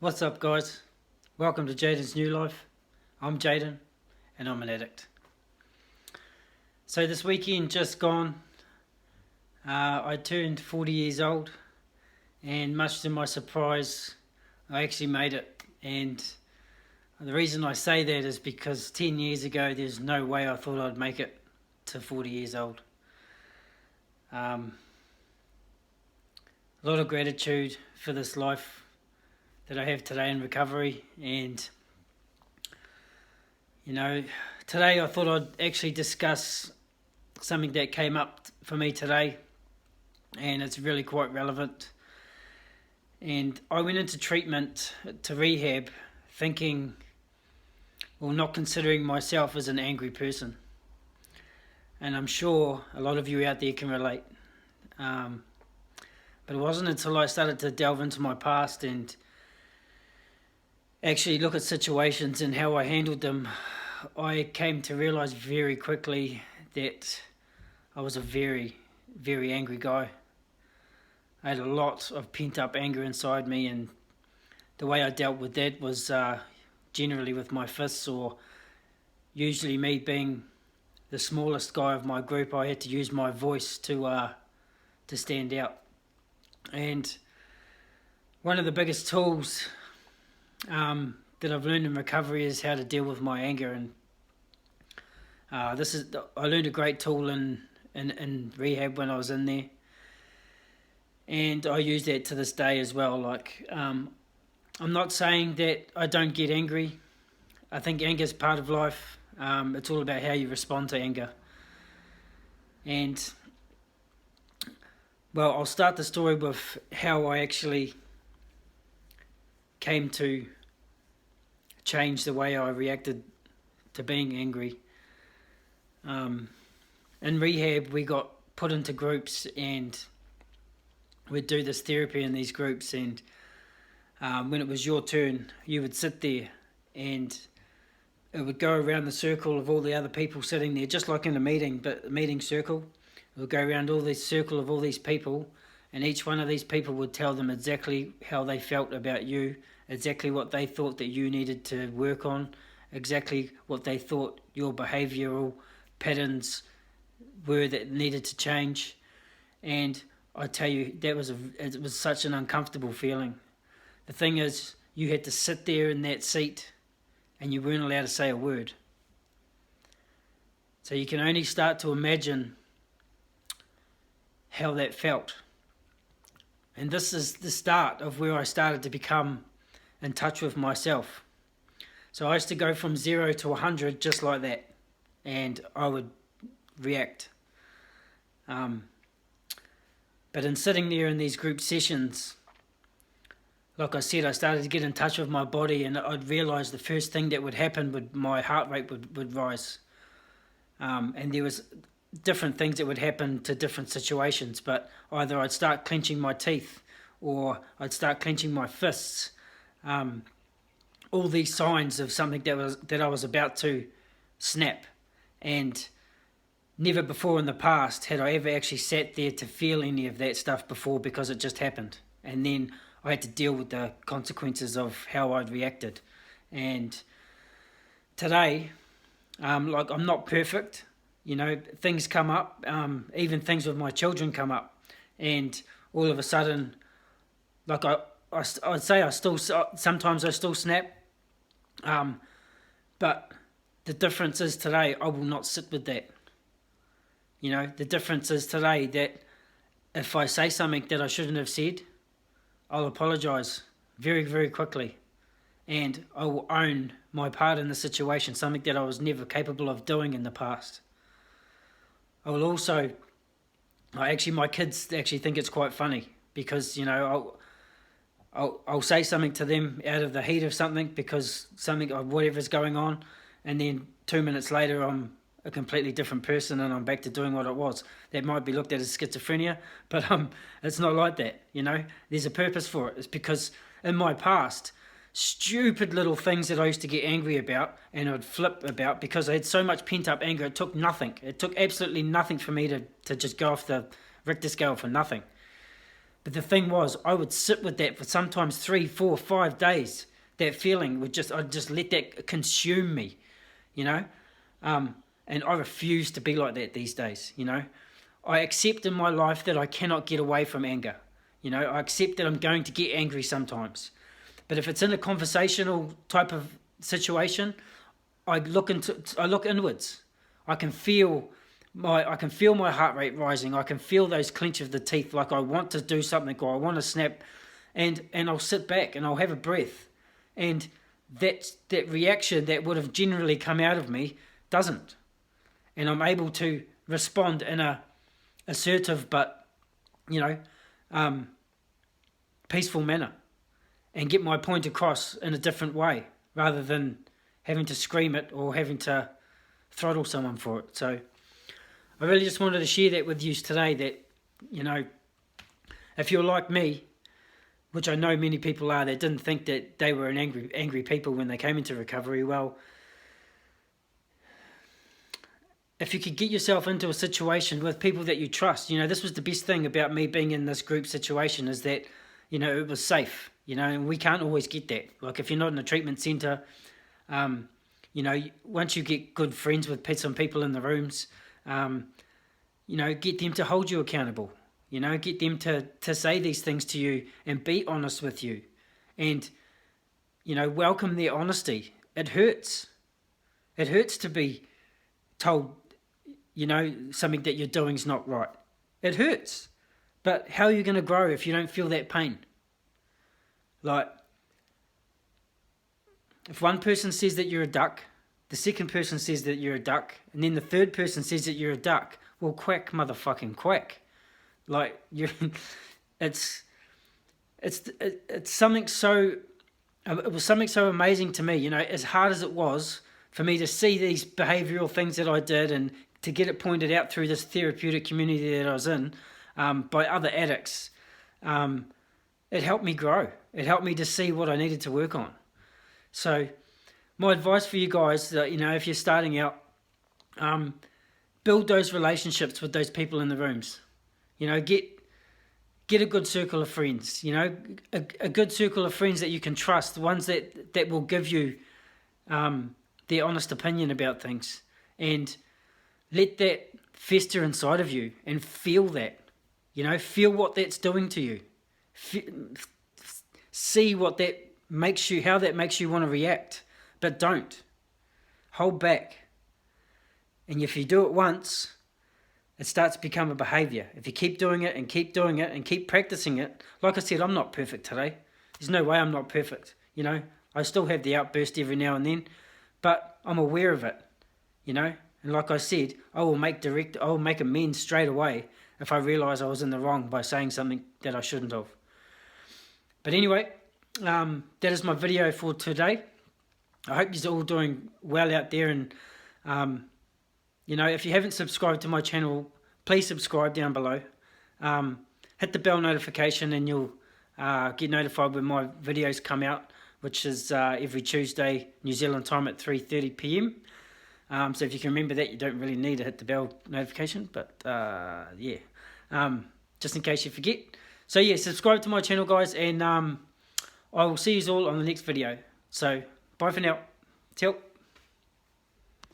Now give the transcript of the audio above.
What's up, guys? Welcome to Jaden's New Life. I'm Jaden, and I'm an addict. So this weekend just gone, I turned 40 years old, and much to my surprise, I actually made it. And the reason I say that is because 10 years ago, there's no way I thought I'd make it to 40 years old. A lot of gratitude for this life that I have today in recovery, and today I thought I'd actually discuss something that came up for me today, and it's really quite relevant. And I went into treatment, to rehab, not considering myself as an angry person, and I'm sure a lot of you out there can relate. But it wasn't until I started to delve into my past and actually look at situations and how I handled them, I came to realize very quickly that I was a very, very angry guy. I had a lot of pent-up anger inside me, and the way I dealt with that was generally with my fists, or usually me being the smallest guy of my group, I had to use my voice to stand out. And one of the biggest tools that I've learned in recovery is how to deal with my anger, and I learned a great tool in rehab when I was in there, and I use that to this day as well. I'm not saying that I don't get angry. I think anger is part of life. It's all about how you respond to anger. And I'll start the story with how I actually came to change the way I reacted to being angry. In rehab, we got put into groups, and we'd do this therapy in these groups, and when it was your turn, you would sit there, and it would go around the circle of all the other people sitting there, just like in a meeting, but a meeting circle. It would go around all this circle of all these people, and each one of these people would tell them exactly how they felt about you, exactly what they thought that you needed to work on, exactly what they thought your behavioural patterns were that needed to change. And I tell you, it was such an uncomfortable feeling. The thing is, you had to sit there in that seat, and you weren't allowed to say a word. So you can only start to imagine how that felt. And this is the start of where I started to become in touch with myself. So I used to go from 0 to 100 just like that, and I would react. But in sitting there in these group sessions, like I said, I started to get in touch with my body, and I'd realise the first thing that would happen my heart rate would rise. And there was different things that would happen to different situations, but either I'd start clenching my teeth, or I'd start clenching my fists. All these signs of something that I was about to snap. And never before in the past had I ever actually sat there to feel any of that stuff before, because it just happened. And then I had to deal with the consequences of how I'd reacted. And today, I'm not perfect. Things come up, even things with my children come up. And all of a sudden, I'd say sometimes I still snap. But the difference is today, I will not sit with that. The difference is today that if I say something that I shouldn't have said, I'll apologise very, very quickly. And I will own my part in the situation, something that I was never capable of doing in the past. I will also, my kids actually think it's quite funny, because, I'll say something to them out of the heat of something, because something or whatever's going on, and then 2 minutes later I'm a completely different person, and I'm back to doing what it was. That might be looked at as schizophrenia, but it's not like that. There's a purpose for it. It's because in my past, stupid little things that I used to get angry about and I'd flip about, because I had so much pent up anger, it took nothing. It took absolutely nothing for me to just go off the Richter scale for nothing. But the thing was, I would sit with that for sometimes 3, 4, 5 days. That feeling I'd just let that consume me, you know. And I refuse to be like that these days, you know. I accept in my life that I cannot get away from anger. You know, I accept that I'm going to get angry sometimes. But if it's in a conversational type of situation, I look inwards. I can feel my heart rate rising. I can feel those clench of the teeth, like I want to do something or I want to snap, and I'll sit back and I'll have a breath, and that reaction that would have generally come out of me doesn't, and I'm able to respond in a assertive but, you know, peaceful manner, and get my point across in a different way rather than having to scream it or having to throttle someone for it. So I really just wanted to share that with you today, that, you know, if you're like me, which I know many people are, that didn't think that they were an angry people when they came into recovery, well, if you could get yourself into a situation with people that you trust, you know, this was the best thing about me being in this group situation, is that, you know, it was safe, you know, and we can't always get that. Like, if you're not in a treatment centre, you know, once you get good friends with some people in the rooms, you know, get them to hold you accountable, you know, get them to say these things to you and be honest with you, and, you know, welcome their honesty. It hurts. It hurts to be told, you know, something that you're doing is not right. It hurts. But how are you going to grow if you don't feel that pain? Like, if one person says that you're a duck, the second person says that you're a duck, and then the third person says that you're a duck, well, quack, motherfucking quack. Like, it's something so, it was something so amazing to me, you know, as hard as it was for me to see these behavioural things that I did and to get it pointed out through this therapeutic community that I was in, by other addicts. It helped me grow. It helped me to see what I needed to work on. So my advice for you guys, you know, if you're starting out, build those relationships with those people in the rooms. You know, get a good circle of friends, you know, a good circle of friends that you can trust, the ones that will give you their honest opinion about things, and let that fester inside of you and feel that, you know, feel what that's doing to you. See what that makes you, how that makes you want to react, but don't hold back. And if you do it once, it starts to become a behavior. If you keep doing it and keep doing it and keep practicing it, like I said, I'm not perfect today. There's no way I'm not perfect. You know, I still have the outburst every now and then, but I'm aware of it, you know. And like I said, I will make amends straight away if I realise I was in the wrong by saying something that I shouldn't have. But anyway, that is my video for today. I hope you're all doing well out there, and you know, if you haven't subscribed to my channel, please subscribe down below. Hit the bell notification and you'll get notified when my videos come out, which is every Tuesday New Zealand time at 3:30 p.m. So if you can remember that, you don't really need to hit the bell notification, but yeah, just in case you forget. So yeah, subscribe to my channel, guys, and I will see you all on the next video. So bye for now. Till.